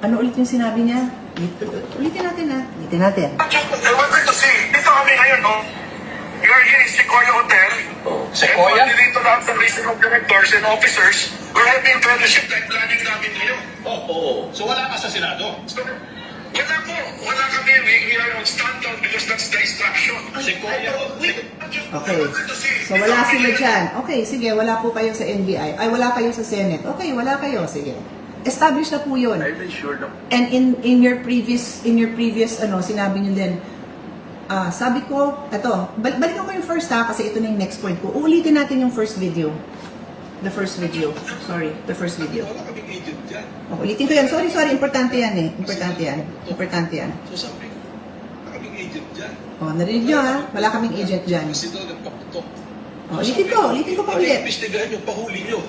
Ano ulit yung sinabi niya? Ulitin natin ha. Ulitin natin. I wanted to see, dito kami ngayon, no? You are here in Sequoia Hotel. Sequoia? And dito lahat ng list of directors and officers. We're having fellowship time planning namin ngayon. Oo. So wala ka sa Senado? So, wala po. Wala kami. We are on standown because that's the instruction. Sequoia. Okay. So wala sila dyan. Okay, sige, wala po kayo sa NBI. Ay, wala kayo sa Senate. Okay, wala kayo. Sige. Established na po yun. I'm sure na. And in your previous sinabi niyo din, sabi ko, balikan ko yung first ha, kasi ito na yung next point ko. Uulitin natin yung first video. The first video. Sorry, the first video. Wala kaming agent dyan. Ulitin ko yan. Sorry, importante yan eh. Importante yan. So sabi ko, wala kaming agent dyan. Narinig nyo ha, wala kaming agent dyan. Kasi daw nagpaputok. Ulitin ko pa ulit. Imbestigahan nyo, pahuli nyo.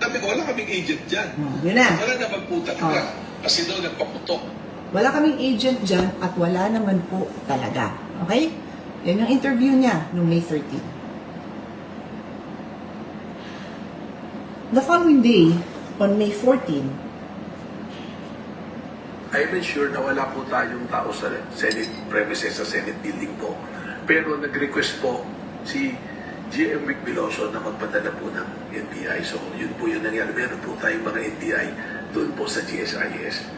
Sabi ko, wala kaming agent dyan. Yun na. Wala naman po talaga. Kasi daw nagpaputok. Wala kaming agent dyan at wala naman po talaga. Okay? Yan yung interview niya noong May 13. The following day, on May 14, I'm sure na wala po tayong tao sa Senate premises, sa Senate building po. Pero nag-request po si GM Vic Veloso na magpadala po ng NBI. So yun po yung nangyari. Meron po tayong mga NBI doon po sa GSIS.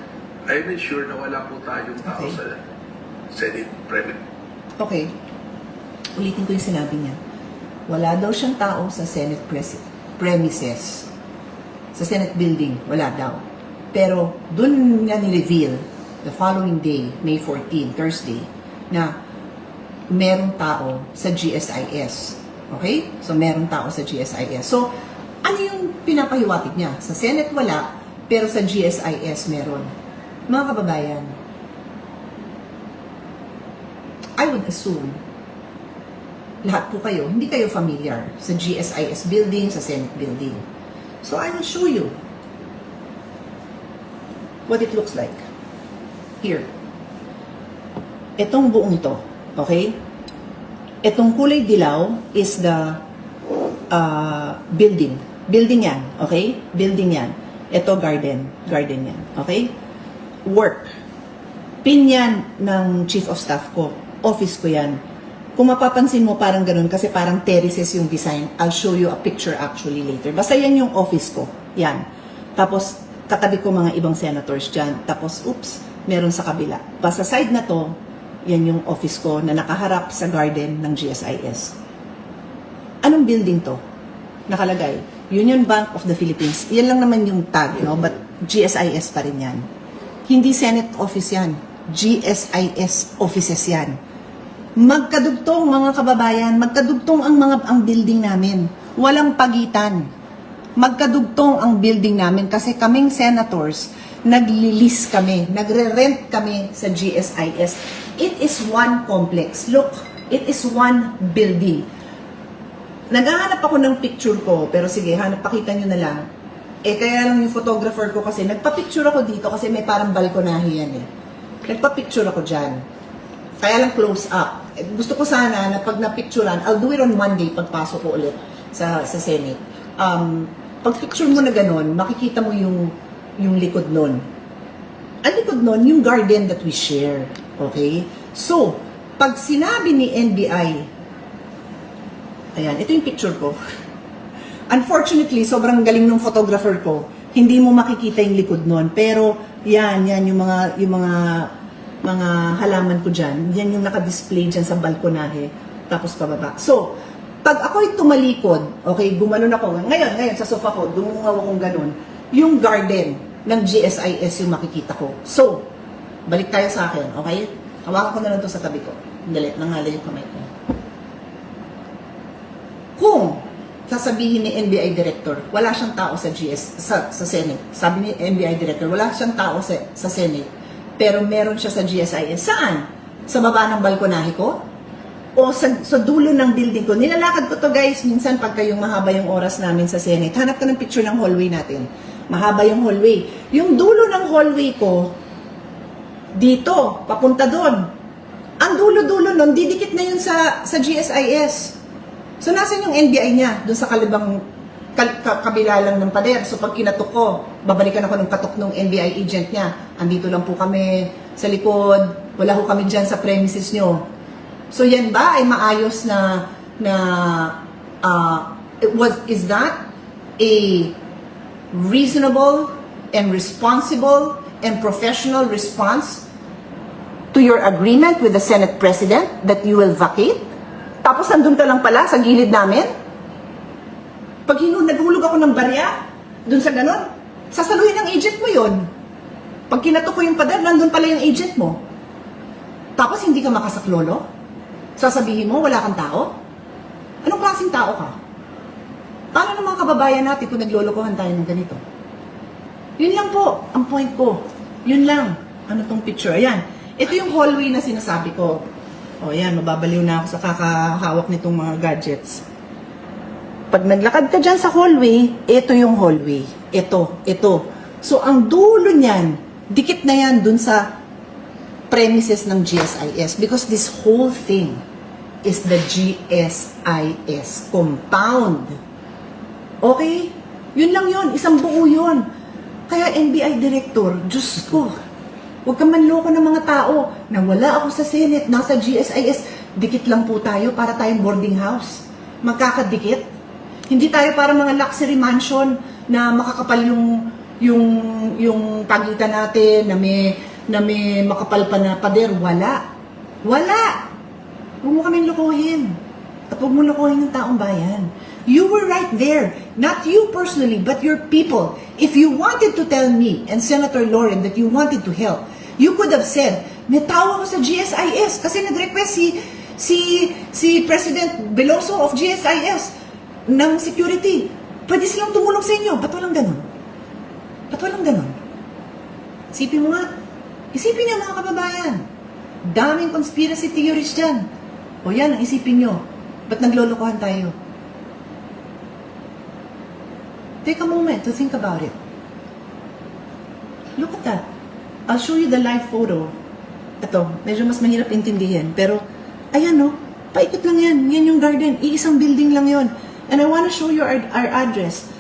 I'm sure na wala po tayong tao Okay. sa Senate premises. okay, ulitin ko yung sinabi niya. Wala daw siyang tao sa Senate premises. Sa Senate building, wala daw. Pero dun niya ni-reveal the following day, May 14, Thursday, na merong tao sa GSIS. Okay? So, merong tao sa GSIS. So, ano yung pinapahiwatig niya? Sa Senate wala, pero sa GSIS meron. Mga kababayan, I would assume lahat po kayo, hindi kayo familiar sa GSIS building, sa Senate building. So, I will show you what it looks like. Here. Itong buong to, okay? Itong kulay dilaw is the building. Building yan, okay? Building yan. Ito garden. Garden yan, okay? Work. Pin yan ng chief of staff ko. Office ko yan. Kung mapapansin mo, parang ganun, kasi parang terraces yung design. I'll show you a picture actually later. Basta yan yung office ko. Yan. Tapos, katabi ko mga ibang senators dyan. Tapos, oops, meron sa kabila. Basta side na to, yan yung office ko na nakaharap sa garden ng GSIS. Anong building to? Nakalagay, Union Bank of the Philippines. Yan lang naman yung tag, no? But GSIS pa rin yan. Hindi Senate office yan. GSIS offices yan. Magkadugtong, mga kababayan, magkadugtong ang building namin. Walang pagitan. Magkadugtong ang building namin kasi kaming senators, naglilis kami, nagre-rent kami sa GSIS. It is one complex. Look, it is one building. Naghahanap ako ng picture ko, pero sige, pakita nyo na lang. Kaya lang yung photographer ko kasi, nagpa-picture ako dito kasi may parang balkonahe yan eh. Nagpa-picture ako dyan. Kaya lang close up. Gusto ko sana na pag na-picturean, I'll do it on Monday pagpasok ko ulit sa Senate. Pag picture mo na ganun, makikita mo yung likod nun. Ang likod nun, yung garden that we share. Okay? So, pag sinabi ni NBI, ayan, ito yung picture ko. Unfortunately, sobrang galing ng photographer ko. Hindi mo makikita yung likod nun. Pero, yan yung mga halaman ko dyan. Yan yung nakadisplay dyan sa balkonahe. Tapos pababa. So, pag ako'y tumalikod, okay, gumanon ako. Ngayon, sa sofa ko, dumungaw akong ganun. Yung garden ng GSIS yung makikita ko. So, balik tayo sa akin, okay? Hawakan ko na lang to sa tabi ko. Dali, nangalay yung kamay ko. Kung sasabihin ni NBI Director, wala siyang tao sa Senate. Sabi ni NBI Director, wala siyang tao sa Senate. Pero meron siya sa GSIS. Saan? Sa baba ng balkonahe ko? O sa dulo ng building ko? Nilalakad ko to guys, minsan pagka yung mahaba yung oras namin sa Senate. Hanap ka ng picture ng hallway natin. Mahaba yung hallway. Yung dulo ng hallway ko, dito, papunta doon. Ang dulo-dulo nun, didikit na yun sa GSIS. So, nasan yung NBI niya? Doon sa kabila lang ng pader. So pag kinatok ko, babalikan ako ng katok ng NBI agent niya. Andito lang po kami sa likod, wala ho kami dyan sa premises nyo. So yan ba ay maayos is that a reasonable and responsible and professional response to your agreement with the Senate President that you will vacate? Tapos nandun ka lang pala sa gilid namin? Pag naghulog ako ng barya, dun sa ganon, sasaluhin ng agent mo yon. Pag kinatok ko yung pader, nandun pala yung agent mo. Tapos hindi ka makasaklolo? Sasabihin mo, wala kang tao? Anong klaseng tao ka? Paano ng mga kababayan natin kung naglolokohan tayo ng ganito? Yun lang po, ang point ko. Yun lang. Ano tong picture? Ayan. Ito yung hallway na sinasabi ko. O yan, mababaliw na ako sa kakahawak nitong mga gadgets. Pag naglakad ka dyan sa hallway, ito yung hallway. Ito. So, ang dulo niyan, dikit na yan dun sa premises ng GSIS because this whole thing is the GSIS compound. Okay? Yun lang yun. Isang buo yun. Kaya NBI Director, Diyos ko, huwag kang manloko ng mga tao na wala ako sa Senate, nasa GSIS, dikit lang po tayo para tayong boarding house. Magkakadikit. Hindi tayo para mga luxury mansion na makakapal yung pagitan natin, na may makapal pa na pader. Wala. Huwag mo kaming lokohin. At huwag mo lokohin ng taong bayan. You were right there. Not you personally, but your people. If you wanted to tell me and Senator Lauren that you wanted to help, you could have said, may tao ako sa GSIS kasi nag-request si President Veloso of GSIS ng security. Pwede silang tumulong sa inyo. Ba't walang ganun? Isipin mo nga. Isipin niyo mga kababayan. Daming conspiracy theories dyan. O yan, ang isipin niyo. Ba't naglolokohan tayo? Take a moment to think about it. Look at that. I'll show you the live photo. Ito, medyo mas mahirap intindihin. Pero, ayan no, paikot lang yan. Yan yung garden. Iisang building lang yon. And I wanna show you our address.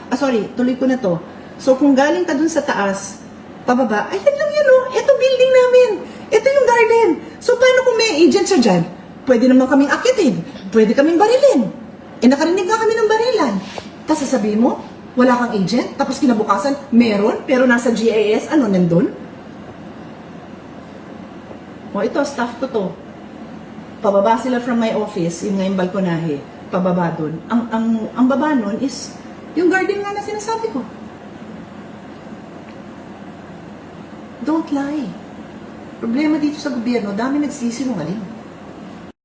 Tuloy ko na to. So, kung galing ka dun sa taas, pababa, ayan lang yan no. Ito building namin. Ito yung garden. So, paano kung may agent siya dyan? Pwede naman kaming akitin. Pwede kaming barilin. Nakarinig nga kami ng barilan. Tapos sasabihin mo, wala kang agent, tapos kinabukasan, meron, pero nasa GIS, nandun? O ito, staff ko to. Pababa sila from my office, yung ngayong balkonahe, pababa dun. Ang baba nun is, yung garden nga na sinasabi ko. Don't lie. Problema dito sa gobyerno, dami nagsisinungaling.